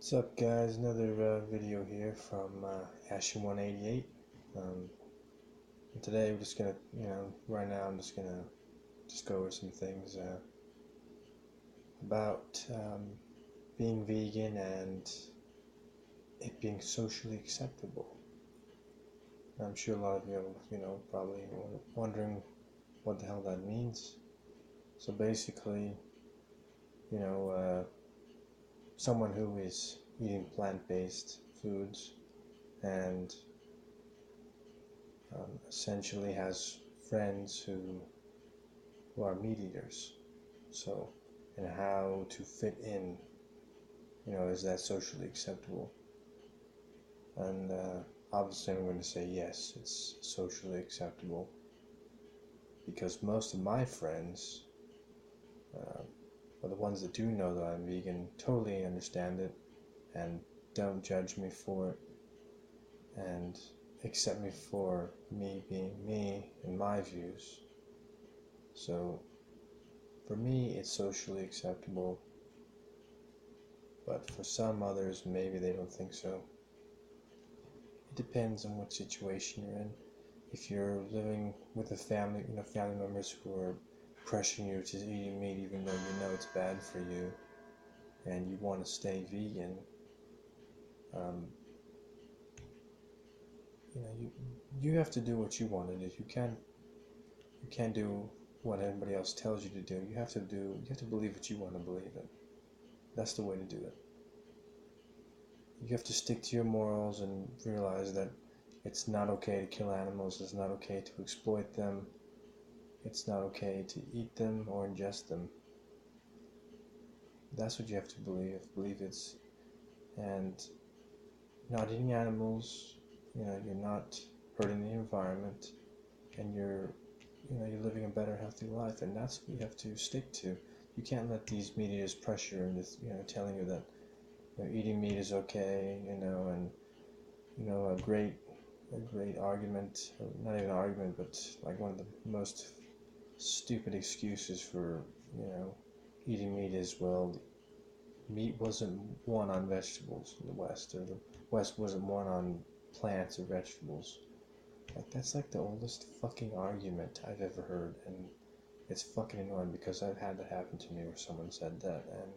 What's up, guys? Another video here from Ashen188. Um, and today we're just gonna, right now I'm just gonna go over some things about being vegan and it being socially acceptable. I'm sure a lot of you, probably wondering what the hell that means. So basically, you know, someone who is eating plant-based foods and essentially has friends who are meat eaters. So, and how to fit in, is that socially acceptable? And obviously I'm going to say yes, it's socially acceptable, because most of my friends, or the ones that do know that I'm vegan, totally understand it and don't judge me for it and accept me for me being me and my views. So for me it's socially acceptable, but for some others maybe they don't think so. It depends on what situation you're in. If you're living with a family, family members who are pressuring you to eating meat even though you know it's bad for you and you want to stay vegan, you have to do what you want to do. You can't do what anybody else tells you to do. You have to believe what you want to believe in. That's the way to do it. You have to stick to your morals and realize that it's not okay to kill animals, it's not okay to exploit them, it's not okay to eat them or ingest them. That's what you have to believe. And not eating animals, you're not hurting the environment, and you're living a better, healthy life, and that's what you have to stick to. You can't let these meat eaters pressure and just, telling you that eating meat is okay, and a great argument, or not even an argument, but like one of the most stupid excuses for eating meat is, well, meat wasn't won on vegetables in the West, or the West wasn't won on plants or vegetables. Like, that's like the oldest fucking argument I've ever heard, and it's fucking annoying because I've had that happen to me where someone said that, and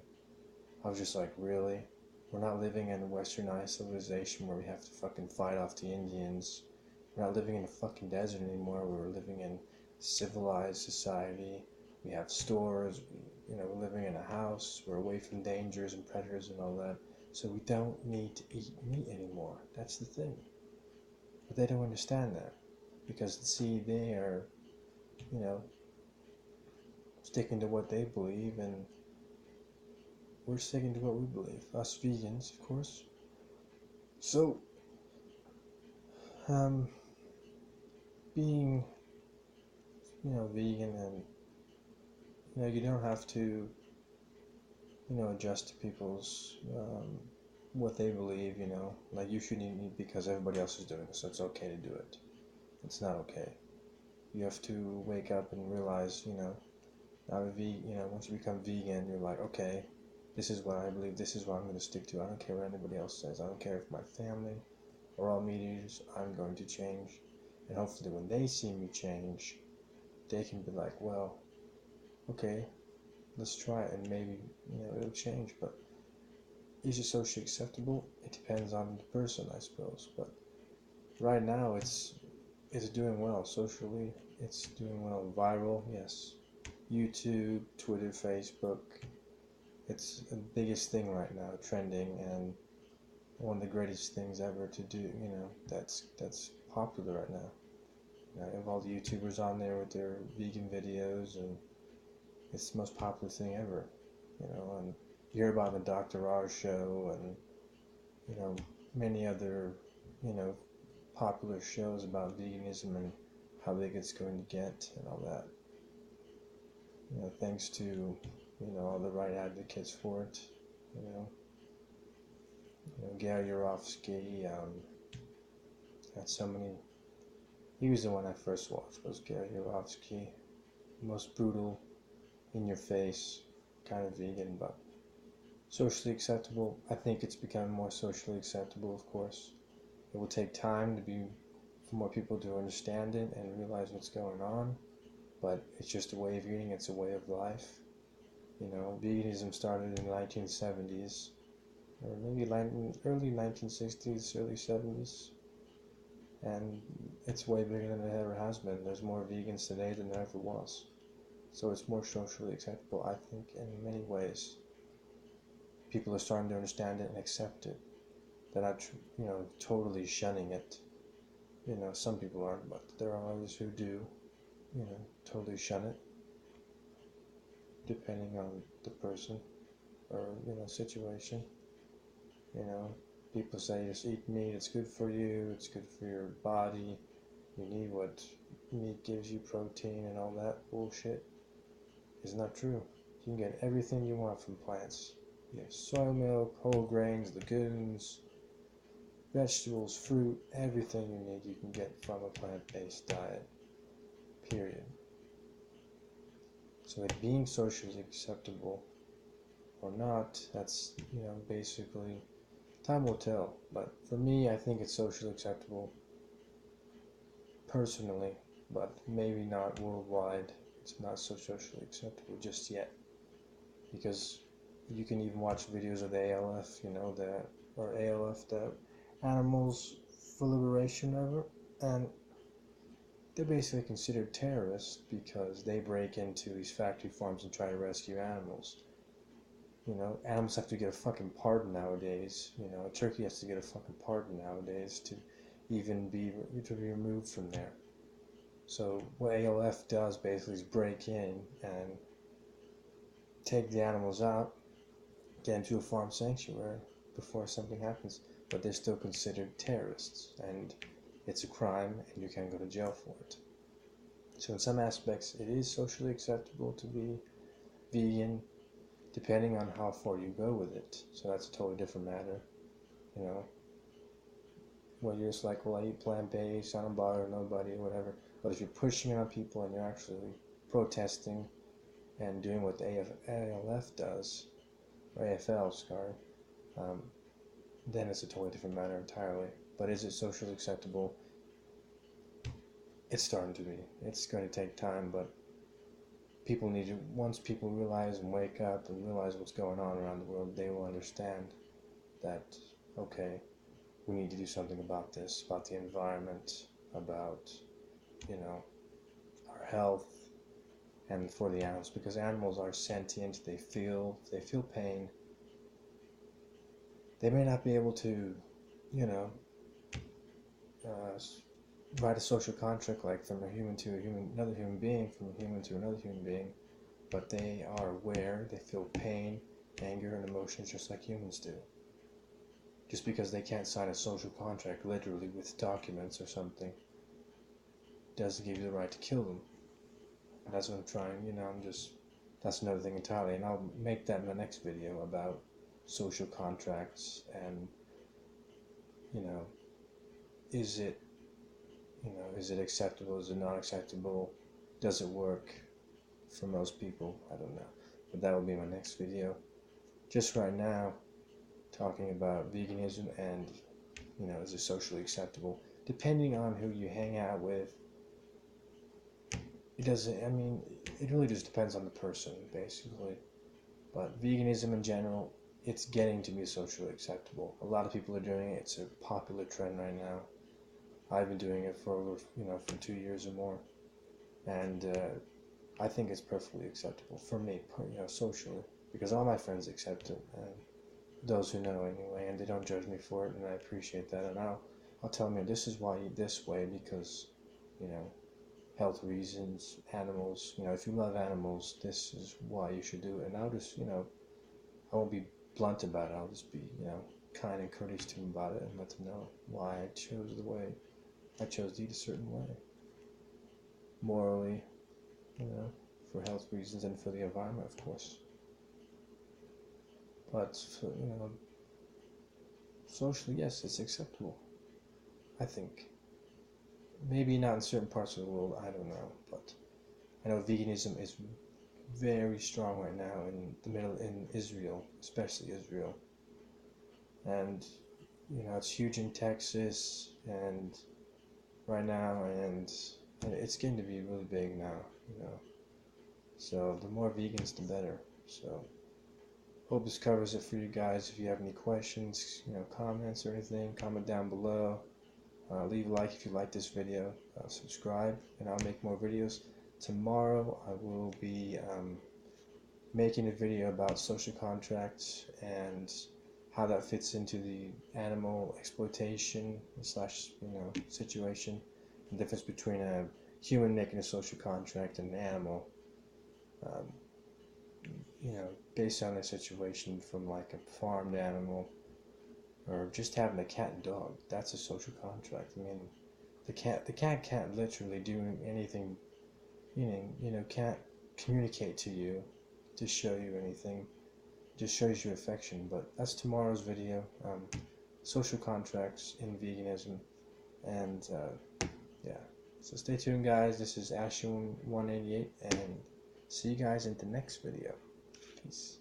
I was just like, really? We're not living in a westernized civilization where we have to fucking fight off the Indians. We're not living in a fucking desert anymore. We're living in civilized society. We have stores. We're living in a house. We're away from dangers and predators and all that. So we don't need to eat meat anymore. That's the thing. But they don't understand that. Because, see, they are, sticking to what they believe, and we're sticking to what we believe. Us vegans, of course. So, being, vegan, and, you don't have to, adjust to people's, what they believe, like you shouldn't eat meat because everybody else is doing it, so it's okay to do it. It's not okay. You have to wake up and realize, once you become vegan, you're like, okay, this is what I believe, this is what I'm going to stick to. I don't care what anybody else says. I don't care if my family or all meat eaters. I'm going to change. And hopefully when they see me change, they can be like, well, okay, let's try it, and maybe, it'll change. But is it socially acceptable? It depends on the person, I suppose. But right now it's doing well socially. It's doing well viral, yes. YouTube, Twitter, Facebook. It's the biggest thing right now, trending, and one of the greatest things ever to do, that's popular right now. I have all the YouTubers on there with their vegan videos, and it's the most popular thing ever, and you hear about the Dr. Oz show, and, many other, popular shows about veganism and how big it's going to get and all that. Thanks to, all the right advocates for it, Gary Yourofsky, had so many. He was the one I first watched, was Gary Yourofsky. Most brutal, in your face kind of vegan, but Socially acceptable, I think it's becoming more socially acceptable, of course. It will take time for more people to understand it and realize what's going on, but it's just a way of eating, it's a way of life. You know, veganism started in the 1970s, or maybe early 1960s, early 70s, and it's way bigger than it ever has been. There's more vegans today than there ever was. So it's more socially acceptable, I think, in many ways. People are starting to understand it and accept it. They're not, totally shunning it. Some people aren't, but there are others who do, totally shun it, depending on the person or, situation. People say just eat meat, it's good for you, it's good for your body, you need what meat gives you, protein and all that bullshit. Is not true. You can get everything you want from plants. You have soy milk, whole grains, legumes, vegetables, fruit, everything you need you can get from a plant-based diet. Period. So it being socially acceptable or not, that's, basically, time will tell. But for me, I think it's socially acceptable personally, but maybe not worldwide. It's not so socially acceptable just yet. Because you can even watch videos of the ALF, the Animals for Liberation ever, and they're basically considered terrorists because they break into these factory farms and try to rescue animals. Animals have to get a fucking pardon nowadays. A turkey has to get a fucking pardon nowadays to even be removed from there. So what ALF does basically is break in and take the animals out, get into a farm sanctuary before something happens, but they're still considered terrorists, and it's a crime, and you can go to jail for it. So in some aspects, it is socially acceptable to be vegan, depending on how far you go with it. So that's a totally different matter. Where you're just like, well, I eat plant-based, I don't bother nobody, or whatever. But if you're pushing it on people and you're actually protesting and doing what the ALF does, or AFL, sorry, then it's a totally different matter entirely. But is it socially acceptable? It's starting to be. It's going to take time, but once people realize and wake up and realize what's going on around the world, they will understand that, okay, we need to do something about this, about the environment, about, our health, and for the animals, because animals are sentient, they feel pain. They may not be able to, write a social contract like from a human to another human being, from a human to another human being, but they are aware, they feel pain, anger, and emotions just like humans do. Just because they can't sign a social contract literally with documents or something doesn't give you the right to kill them. And that's what I'm trying, that's another thing entirely, and I'll make that in the next video about social contracts and, is it acceptable, is it not acceptable, does it work for most people? I don't know, but that will be my next video. Just right now, talking about veganism and, is it socially acceptable, depending on who you hang out with. It really just depends on the person, basically. But veganism in general, it's getting to be socially acceptable. A lot of people are doing it. It's a popular trend right now. I've been doing it for over, for 2 years or more. And I think it's perfectly acceptable for me, socially. Because all my friends accept it, and those who know anyway, and they don't judge me for it, and I appreciate that. And I'll tell them, this is why I eat this way, because, health reasons, animals, if you love animals, this is why you should do it. And I'll just, I won't be blunt about it, I'll just be, kind and courteous to them about it and let them know why I chose to eat a certain way. Morally, for health reasons and for the environment, of course. But, socially, yes, it's acceptable, I think. Maybe not in certain parts of the world, I don't know, but I know veganism is very strong right now in Israel, especially Israel. And it's huge in Texas and right now, and it's getting to be really big now. So the more vegans, the better. So hope this covers it for you guys. If you have any questions, comments or anything, comment down below. Leave a like if you like this video. Subscribe, and I'll make more videos. Tomorrow I will be making a video about social contracts and how that fits into the animal exploitation slash situation. The difference between a human making a social contract and an animal. Um, based on the situation, from like a farmed animal or just having a cat and dog, that's a social contract. I mean, the cat can't literally do anything, can't communicate to you to show you anything, just shows you affection. But that's tomorrow's video, social contracts in veganism. And yeah, so stay tuned, guys. This is Ashen188, and see you guys in the next video. Peace.